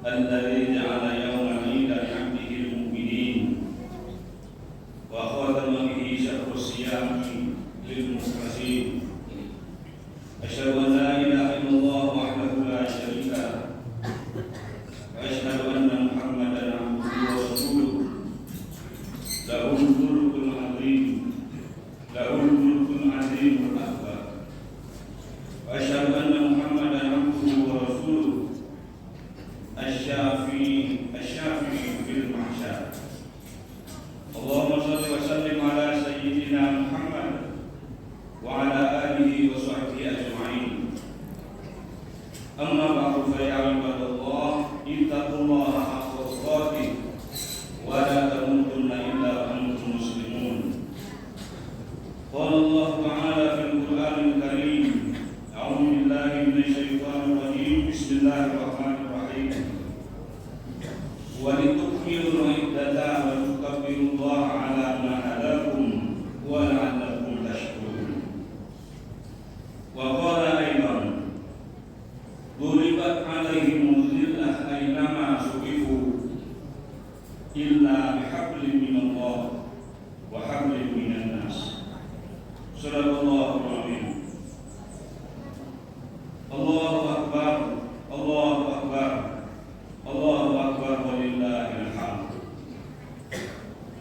الذي جعل يوم العيد لعبده المؤمنين وختم به شهر الصيام للمخلصين. أشهد أن لا إله إلا الله وحده لا شريك له وأشهد أن محمدا عبده ورسوله له الملك العظيم الأكبر. وأشهد أن محمدا عبده ورسوله الشافي في المحشر. اللهم صل وسلم على سيدنا محمد وعلى آله وصحبه أجمعين. أما بعد فيا عباد الله اتقوا الله حق تقاته ولا تموتن إلا وأنتم مسلمون. قال الله تعالى في القرآن الكريم: أعوذ بالله من الشيطان الرجيم. بسم الله الرحمن الرحيم. ولتكملوا العدة ولتكبروا الله على ما هداكم ولعلكم تشكرون. وقال أيضا: ضربت عليهم الذلة أينما ثقفوا إلا بحبل من الله وحبل من الناس. صدق الله العظيم. Allahu Akbar, Allahu Akbar, Allahu Akbar, walillahil hamd.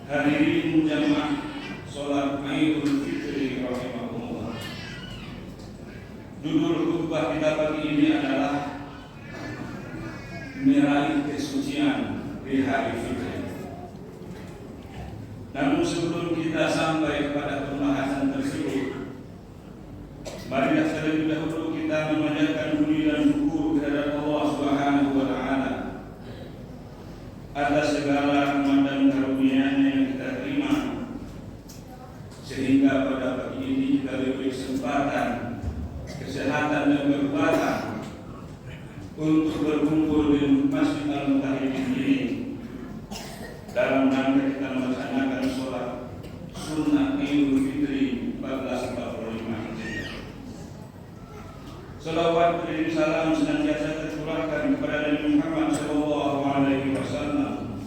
Hadirin jamaah salat Idul Fitri rahimakumullah. Judul khutbah kita pagi ini adalah meraih kesucian di hari Fitri. Namun sebelum kita sampai kepada pembahasan tersebut, marilah terlebih dahulu kita memanjatkan puji dan syukur kepada Allah Subhanahu wa taala atas segala rahmat dan karunia-Nya yang kita terima, sehingga pada pagi ini kita diberi kesempatan, kesehatan dan kekuatan untuk berkumpul di Masjid Al-Mutahhirin ini dalam rangka kita melaksanakan sholat sunnah Idul Fitri 1445 Hijriah. Salawat dan salam senantiasa tercurahkan kepada Nabi Muhammad sallallahu alaihi wasallam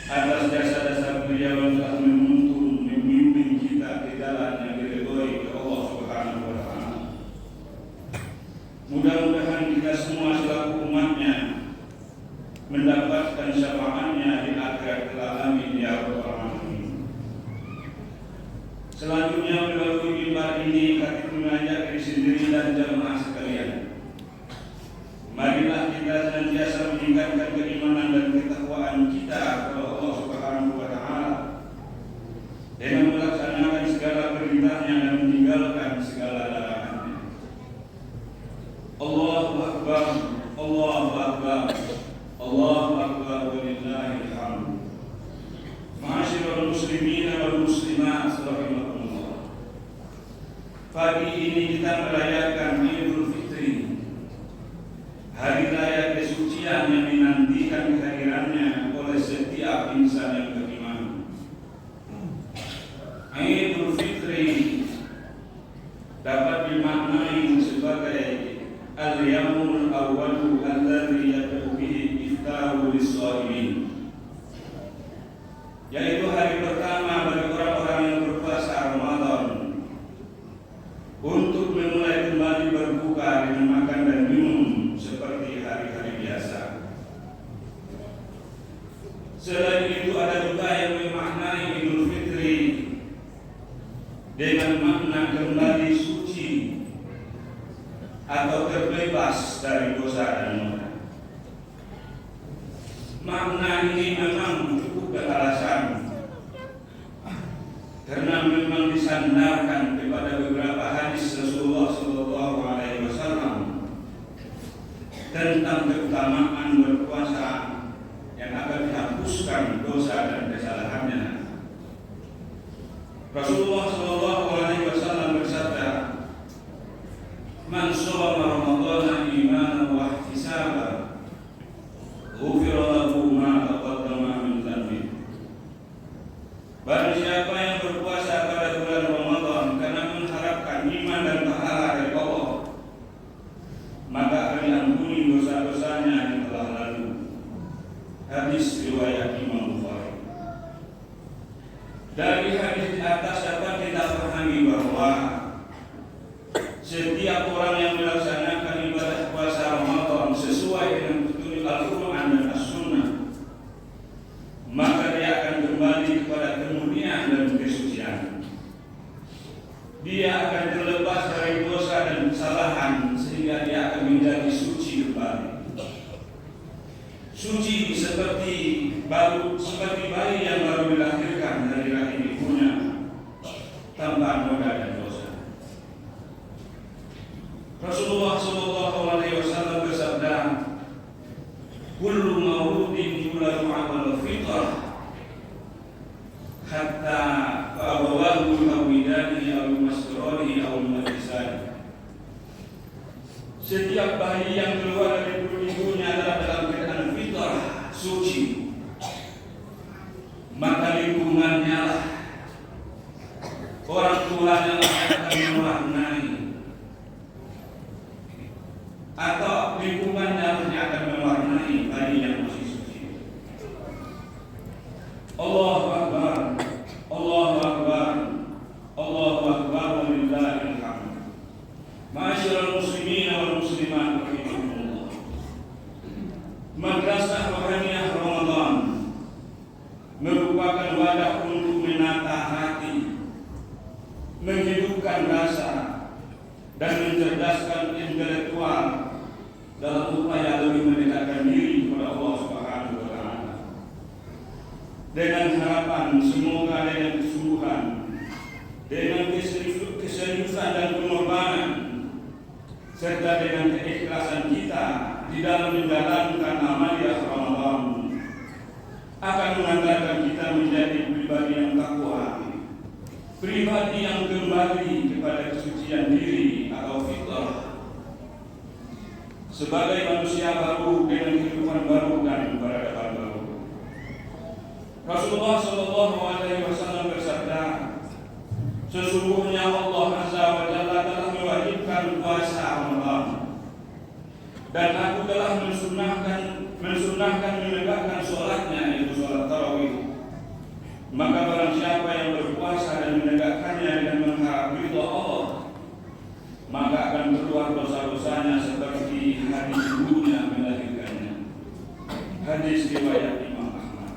atas jasa-jasa beliau yang telah menuntun memimpin kita ke jalan yang diridhoi oleh Allah Subhanahu wa taala. Mudah-mudahan kita semua selaku umatnya mendapatkan syafaatnya di akhirat kelak. Amin ya rabbal alamin. Selanjutnya melalui mimbar ini kami mengajak diri sendiri dan jamaah sekalian, marilah kita senantiasa meningkatkan keimanan dan ketakwaan kita kepada Allah Subhanahu wa taala dengan melaksanakan segala perintahnya dan meninggalkan segala larangannya. Allahu Akbar, Allahu Akbar, Allahu Akbar, walillahil hamd. Ma'asyiral muslimin wal muslimat rahimakumullah. Pagi ini kita merayakan Idul Fitri, hari raya kesucian yang dinantikan kehadirannya oleh setiap insan yang beriman. Idul Fitri dapat dimaknai sebagai al-yawmul awwalu alladzi yabda'u bihi iftaru lis-shaimin, yaitu hari pertama bagi orang-orang yang berpuasa Ramadan untuk memulai kembali berbuka dengan makan dan minum seperti hari-hari biasa. Selain itu ada juga yang memaknai Idul Fitri dengan makna kembali suci atau terbebas dari dosa dan noda. Makna ini memang cukup beralasan, karena memang disandarkan kepada beberapa hadis Rasulullah sallallahu alaihi wasallam tentang keutamaan berpuasa yang akan dihapuskan dosa dan kesalahannya. Rasulullah sallallahu alaihi wasallam bersabda, "Man shoma Ramadhana imanan wa ihtisaban, ghufira lahu ma taqaddama min dhanbihi." Barang siapa yang berpuasa pada bulan Ramadan karena mengharapkan iman dan pahala dari Allah, maka akan diampuni dosa-dosanya yang telah lalu. Dari hadis di atas dapat kita pahami bahwa setiap orang yang melaksanakan ibadah puasa Ramadan sesuai dengan petunjuk Al-Quran dan As-Sunnah, maka dia akan kembali kepada kemurnian dan kesucian. Dia akan terlepas dari dosa dan kesalahan sehingga dia akan menjadi suci kembali. Suci seperti bayi yang baru dilahirkan dari rahim ibunya tanpa noda dan dosa. Rasulullah SAW bersabda, "Kullu mauludin yuladu 'alal fitrah hatta fa'abawahu yuhawidanihi aw yumasiranihi aw yumajisanihi." Setiap bayi yang keluar dari perut ibunya adalah dalam keadaan fitrah, suci. Maka lingkungannya lah, orang tuanya lah yang akan mewarnai, atau lingkungannya lah yang akan mewarnai bayi yang masih suci. Allahu Akbar, Allahu Akbar, Allahu Akbar, walillahil hamd. Ma'asyiral muslimin wal muslimat rahimakumullah. Madrasah Rohaniyah Ramadan merupakan wadah untuk menata hati, menghidupkan rasa, dan mencerdaskan intelektual dalam upaya lebih mendekatkan diri kepada Allah Subhanahu wa Ta'ala. Dengan harapan semoga dengan kesungguhan, dengan keseriusan dan pengorbanan, serta dengan keikhlasan kita di dalam menjalankan amaliyah Ramadan, akan mengantarkan kita menjadi pribadi yang takwa, pribadi yang kembali kepada kesucian diri atau fitrah, sebagai manusia baru dengan kehidupan baru dan peradaban baru. Rasulullah SAW bersabda, "Sesungguhnya Allah Azza wa Jalla telah mewajibkan puasa Ramadan, dan aku telah mensunnahkan menegakkan sholatnya, yaitu sholat tarawih. Maka barang siapa yang berpuasa dan menegakkannya dengan mengharap ridha Allah, maka akan keluar dosa-dosanya seperti hadis ibunya melahirkannya." Hadis riwayat Imam Ahmad.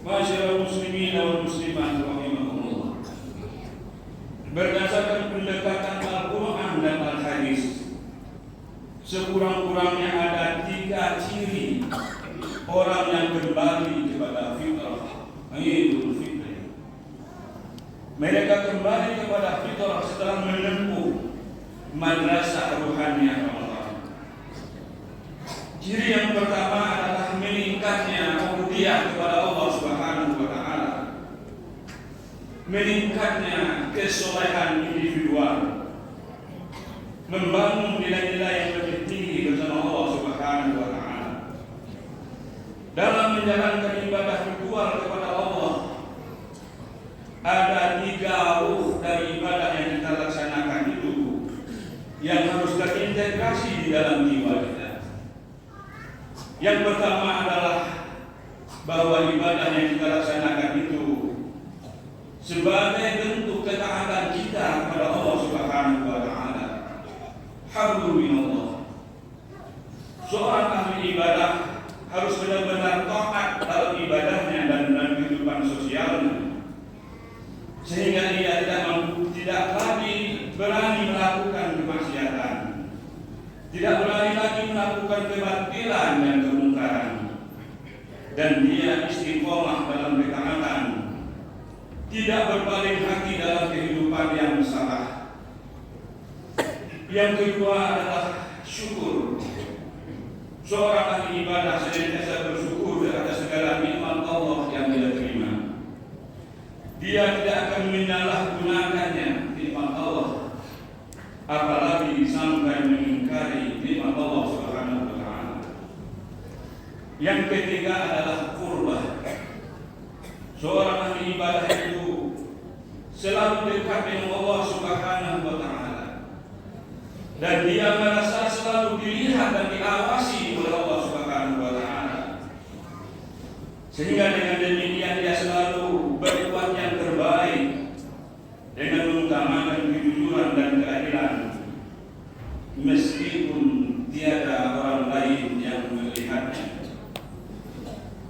Ma'asyiral muslimin wal muslimat rahimakumullah. Berdasarkan pendekatan Al-Quran dan Al-Hadis, sekurang-kurangnya ada 3 ciri orang yang kembali kepada fitrah, yaitu fitrah. Mereka kembali kepada fitrah setelah menempuh madrasah Rohaniyah Ramadan. Ciri yang pertama adalah meningkatnya ubudiyah kepada Allah Subhanahu wa Ta'ala, meningkatnya kesolehan individual, membangun nilai-nilai yang lebih tinggi bersama Allah Subhanahu wa Ta'ala. Dalam menjalankan ibadah ritual kepada Allah, ada 3 ruh dari ibadah yang kita laksanakan itu yang harus terintegrasi di dalam jiwa kita. Yang pertama adalah bahwa ibadah yang kita laksanakan itu sebagai bentuk ketaatan kita kepada Allah Subhanahu wa Ta'ala. Hablum minallah. Seorang ahli ibadah harus benar-benar taat dalam ibadahnya dan dalam kehidupan sosialnya, sehingga dia tidak lagi berani melakukan kemaksiatan, tidak berani lagi melakukan kebatilan dan kemungkaran, dan dia istiqomah dalam ketaatan, tidak berpaling hati dalam kehidupan yang salah. Yang kedua adalah syukur. Seorang ahli ibadah senantiasa bersyukur atas segala nikmat Allah yang dia terima. Dia tidak akan menyalahgunakannya nikmat Allah, apalagi sampai mengingkari nikmat Allah Subhanahu wa Ta'ala. Yang ketiga adalah qurbah. Seorang ahli ibadah itu selalu dekat dengan Allah Subhanahu wa Ta'ala, dan dia merasa selalu dilihat dan diawasi oleh Allah Subhanahu wa Ta'ala, sehingga dengan demikian dia selalu berbuat yang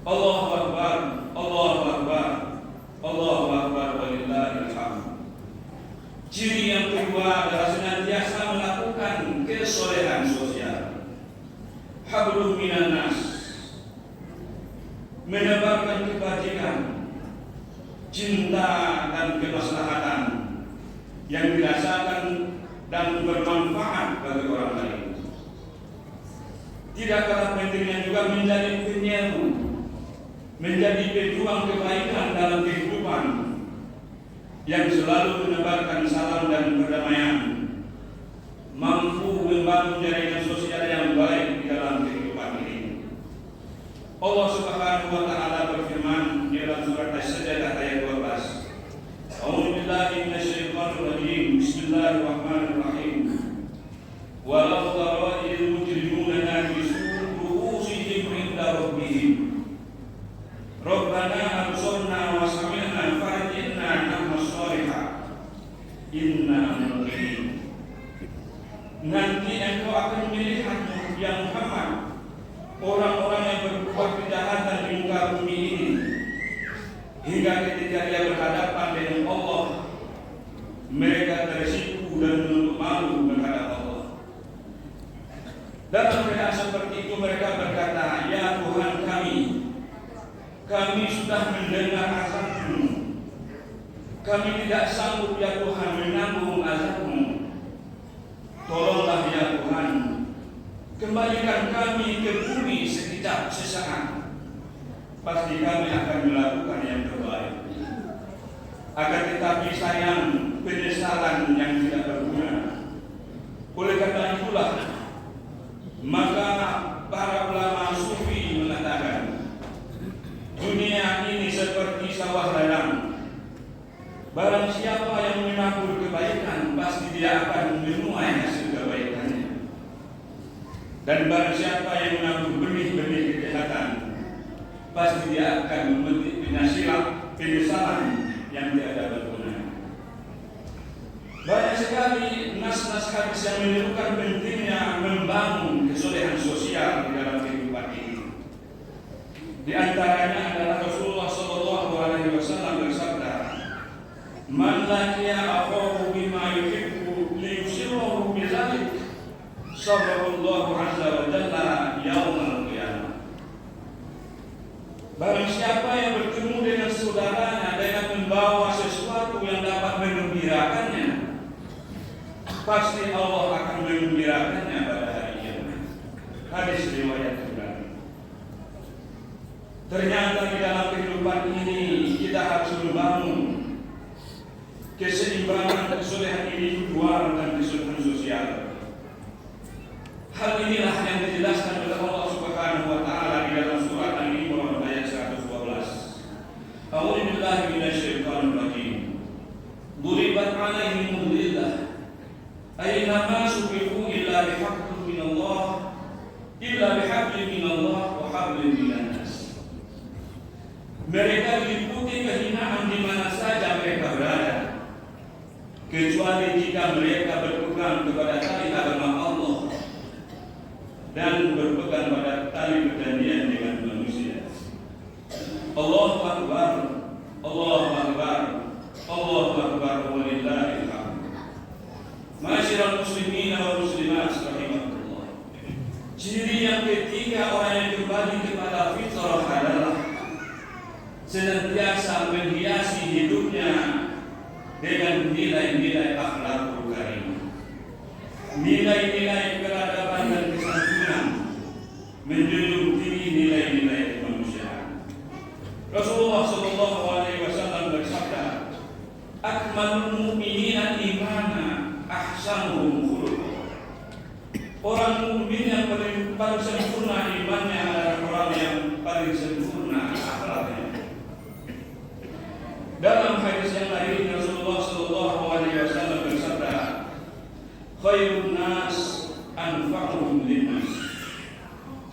Allahu Akbar, Allahu Akbar, Allahu Akbar, walillahil hamd. Ciri yang kedua adalah senantiasa melakukan kesolehan sosial. Hablum minan nas, menebarkan kebajikan, cinta dan kemaslahatan yang dirasakan dan bermanfaat bagi orang lain. Tidak kalah pentingnya juga menjadi penyeru, menjadi pejuang kebaikan dalam kehidupan yang selalu menebarkan salam dan perdamaian, mampu membangun jaringan sosial yang baik di dalam kehidupan ini. Allah Subhanahu wa taala berfirman di dalam surat As-Sajdah ayat 12. A'udzu billahi minasyaitonir rajim. Bismillahirrahmanirrahim. Walau tara idil mujrimuna nakisu ru'usihim 'inda rabbihim. Rabbana absarna wa sami'na farji'na na'mal shalihah. Inna muqinin. Nanti engkau akan melihat ya Muhammad orang-orang yang berbuat kejahatan di muka bumi ini, hingga ketika dia berhadapan dengan Allah, mereka tersipu dan menuntut malu menghadap Allah. Dalam keadaan seperti itu mereka berkata, ya Tuhan kami sudah mendengar azab-Mu. Kami tidak sanggup ya Tuhan menanggung azab-Mu. Tolonglah ya Tuhan, kembalikan kami ke bumi sekejap sesaat. Pasti kami akan melakukan yang terbaik. Akan tetapi sayang, penyesalan yang tidak berguna. Oleh karena itulah, maka para ulama sufi mengatakan, dunia ini seperti sawah ladang. Barang siapa yang menabur kebaikan, pasti dia akan menuai hasil kebaikannya. Dan barang siapa yang menabur benih-benih kejahatan, pasti dia akan memetik penyesalan yang tiada berguna. Banyak sekali nas-nas hadis yang menunjukkan pentingnya membangun kesolehan sosial di dalam kehidupan ini. Di antaranya adalah Rasulullah SAW bersabda, "Man laqiya akhahu bima yuhibbu liyusirrahu bidzalik, sabbarallahu azza wa jalla yaumal qiyamah." Barang siapa yang bertemu dengan saudaranya dengan membawa sesuatu yang dapat menggembirakannya, pasti Allah akan menggembirakannya pada hari kiamat. Hadis riwayat Bukhari. Ternyata di dalam kehidupan ini kita harus membangun keseimbangan kesolehan individual dan kesolehan sosial. Hal inilah yang dijelaskan oleh Allah Subhanahu wa taala di dalam surat Al-Imran ayat 112. A'udzu billahi minasyaitonir rajim. Duribat 'alaihimul dhillah aina ma sufifu illa bihaqqin min Allah illa bihaqqin min Allah wa hablin minan nas. Mereka diliputi kehinaan di mana saja mereka berada, kecuali jika mereka berpegang kepada tali agama Allah dan berpegang pada tali perjanjian dengan manusia. Allahu Akbar, Allahu Akbar, Allahu Akbar, walillahil hamd. Ma'asyiral muslimin wal muslimat rahimakumullah. Ciri yang ketiga orang yang kembali kepada fitrah adalah senantiasa menghiasi hidupnya dengan nilai-nilai akhlakul karimah, nilai-nilai peradaban dan kesantunan, menjunjung tinggi nilai-nilai kemanusiaan. Rasulullah SAW bersabda, "Akmalul mu'minina imana ahsanuhum khuluqan." Orang mukmin yang paling sempurna imannya adalah orang yang paling sempurna akhlaknya. Dalam hadis yang lain Rasulullah SAW bersabda, "Khairun nas anfa'uhum linnas."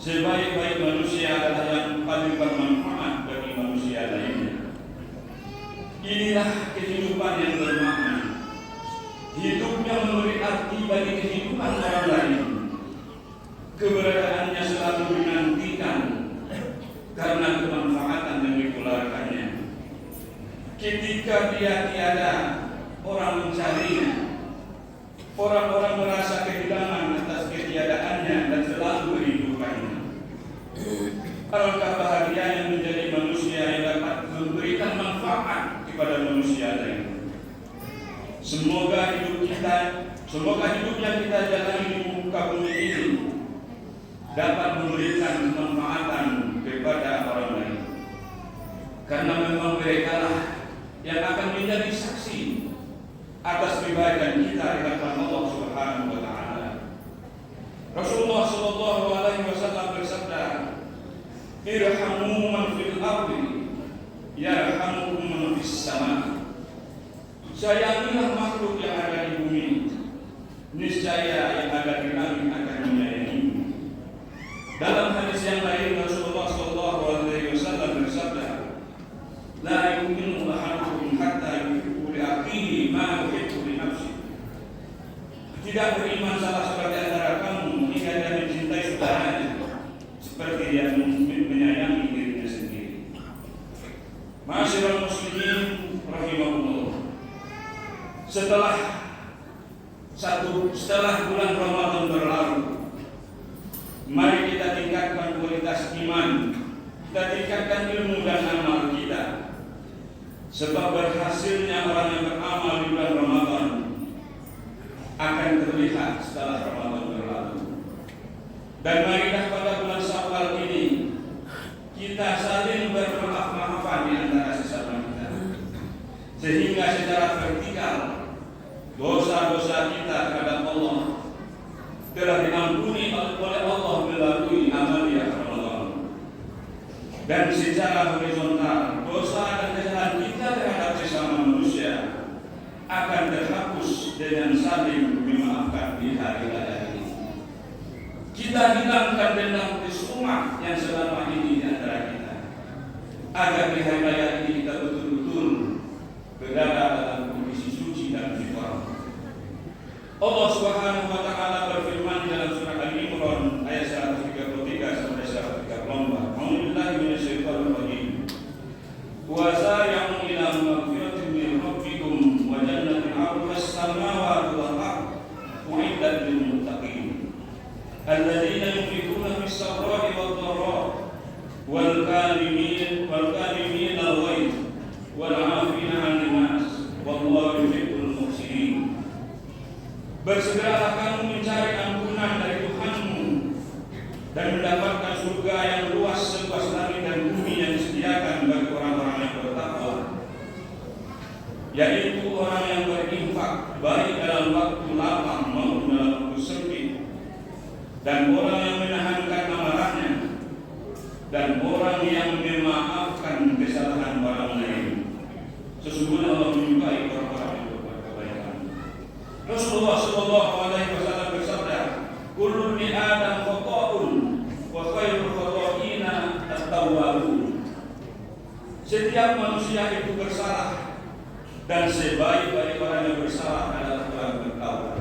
Sebaik-baik manusia adalah yang paling bermanfaat bagi manusia lainnya. Inilah kehidupan yang bermakna. Hidup yang memberi arti bagi kehidupan orang lain. Keberadaannya selalu dinantikan karena kemanfaatan Jika dia tiada orang mencarinya, orang-orang merasa kehilangan atas ketiadaannya dan selalu merindukannya. Alangkah bahagianya menjadi manusia yang dapat memberikan manfaat kepada manusia lain. Semoga hidup yang kita jalani di muka bumi ini dapat memberikan kemanfaatan kepada orang lain. Karena memang mereka lah yang akan menjadi saksi atas kebaikan kita di hadapan Allah Subhanahu wa taala. Rasulullah sallallahu alaihi wasallam bersabda, "Irhamu man fil ardi yarhamukum man fis sama." Sayangilah makhluk yang ada di bumi, niscaya yang ada di langit akan menyayangimu. Dalam hadis yang lain Rasulullah sallallahu alaihi wasallam bersabda, "La yu'minu ahadukum hatta yuhibbu li akhihi ma yuhibbu li nafsihi." Tidak beriman salah seorang di antara kamu hingga dia mencintai saudaranya seperti dia menyayangi dirinya sendiri. Ma'asyiral muslimin rahimahullah. Setelah bulan Ramadan berlalu, mari kita tingkatkan kualitas iman, kita tingkatkan ilmu dan amal kita. Sebab berhasilnya orang yang beramal di bulan Ramadan akan terlihat setelah Ramadan berlalu. Dan marilah pada bulan Syawal ini kita saling bermaaf-maafan di antara sesama kita, sehingga secara vertikal dosa-dosa kita terhadap Allah telah diampuni oleh Allah melalui amaliyah Ramadan. Dan secara horizontal dosa dan kesalahan kita terhadap sesama manusia akan terhapus dengan saling memaafkan di hari raya ini. Kita hilangkan dendam kesumat yang selama ini di antara kita, agar di hari raya ini kita betul-betul berada dalam kondisi suci dan fitrah. Allah Subhanahu wa taala berfirman dalam surah Al-Imran ayat 133 sampai 134. A'udzubillahi minasyaitonir rajim. Wa sari'u ila maghfiratin min rabbikum wa jannatin 'arduha as-samawati wal ardh u'iddat lil muttaqin alladzina yunfiquna fis sarra'i wad dharra'i wal kalimin al-ghayz wal 'afina 'anil nas wallahu yuhibbul muhsinin. Bersegeralah kamu mencari ampunan dari Tuhanmu dan mendapatkan surga yang luas seluas langit dan bumi yang disediakan bagi orang-orang yang bertakwa, yaitu orang yang berinfak baik dalam waktu lapang maupun dalam waktu sempit, dan orang yang menahankan amarahnya, dan orang yang memaafkan kesalahan orang lain. Sesungguhnya Allah menyukai orang-orang yang berbuat kebaikan. Rasulullah sallallahu alaihi wasallam bersabda, "Kullu ibni Adam khata'un wa khairul khata'ina at-tawwabun." Setiap manusia itu bersalah dan sebaik-baik orang yang bersalah adalah orang bertaubat.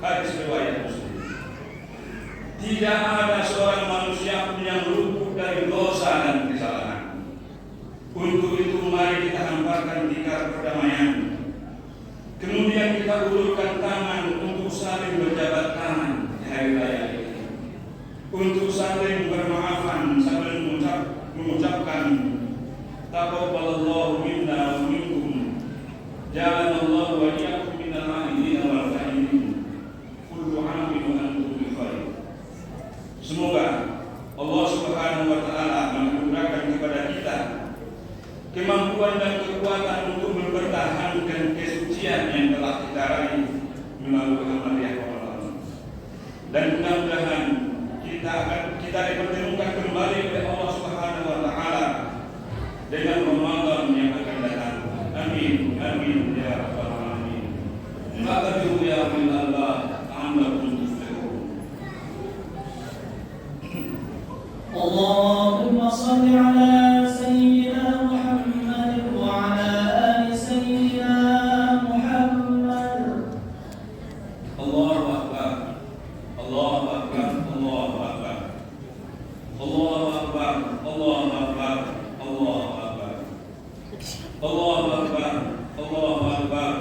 Hadis riwayat Muslim. Tidak ada seorang manusia pun yang luput dari dosa dan kesalahan. Untuk itu mari kita hamparkan tikar perdamaian. Kemudian kita ulurkan tangan untuk saling berjabat tangan di hari raya ini, untuk saling bermaafan sambil mengucapkan taqabbalallahu minna wa minkum, ja'alallahu wa iyyakum minal mu'minin wal mu'minin, kullu 'amin wa antum bi khair. Semoga Allah Subhanahu wa taala menganugerahkan kepada kita kemampuan dan kekuatan untuk mempertahankan kesucian yang telah kita raih melalui amaliyah Ramadan. Dan mudah-mudahan kita dipertemukan kembali oleh Allah Subhanahu wa taala dengan Ramadan yang akan datang. Amin. Amin ya rabbal alamin. Faqadu ya Allah ta'amlakum tuflihun. Allahumma shalli ala sayyidina Muhammad wa ala ali sayyidina Muhammad. Allahu akbar. Allahu akbar. Allahu akbar. Allahu akbar. Allahu akbar. Allahu akbar. Allahu Akbar, Allahu Akbar,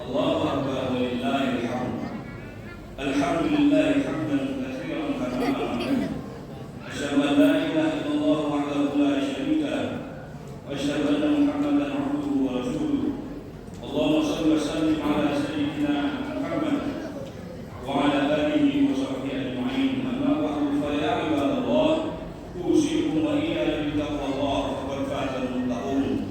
Allahu Akbar, walillahil hamd. Alhamdulillahi hamdan katsiran kama amara. Asyhadu an la ilaha illallah wahdahu la syarika lah. Wa asyhadu anna Muhammadan abduhu wa rasuluh. Allahumma shalli wa sallim ala sayyidina Muhammad wa ala alihi wa sahbihi ajma'in. Amma ba'du, fa ya ibadallah, usikum wa iyaya bittaqwallah faqad faza al-muttaqun.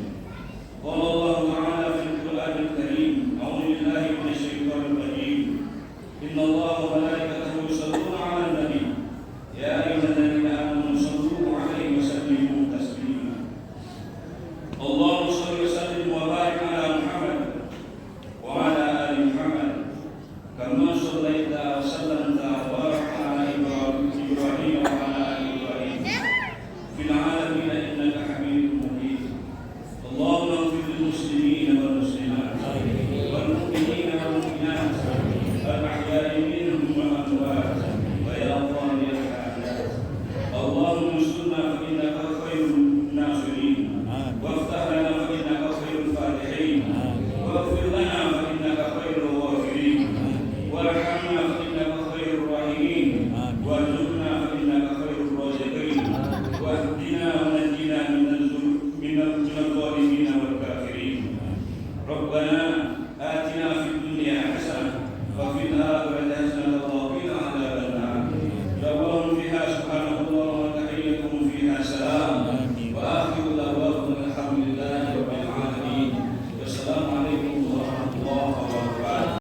Qala Allah ta'ala fil Qur'anil Karim, a'udzu billahi minasy syaithanir rajim. Inna Allah wa malaikatahu yusholluna 'alan nabi. Ya ayyuhalladzina amanu shallu 'alaihi wa sallimu taslima. Allahumma shalli wa sallim wa barik 'ala Muhammad wa 'ala ali Muhammad kama shallaita wa sallamta wa barakta 'ala Ibrahim wa 'ala ali Ibrahim fil 'alamin innaka Hamidum Majid. Allahumma ighfir lil muslimin wal muslimat wal mu'minina wal mu'minat al-ahya'i minhum wal amwat wa ya Allah ya Allahumma sunna fa innaka khairun nasirin wa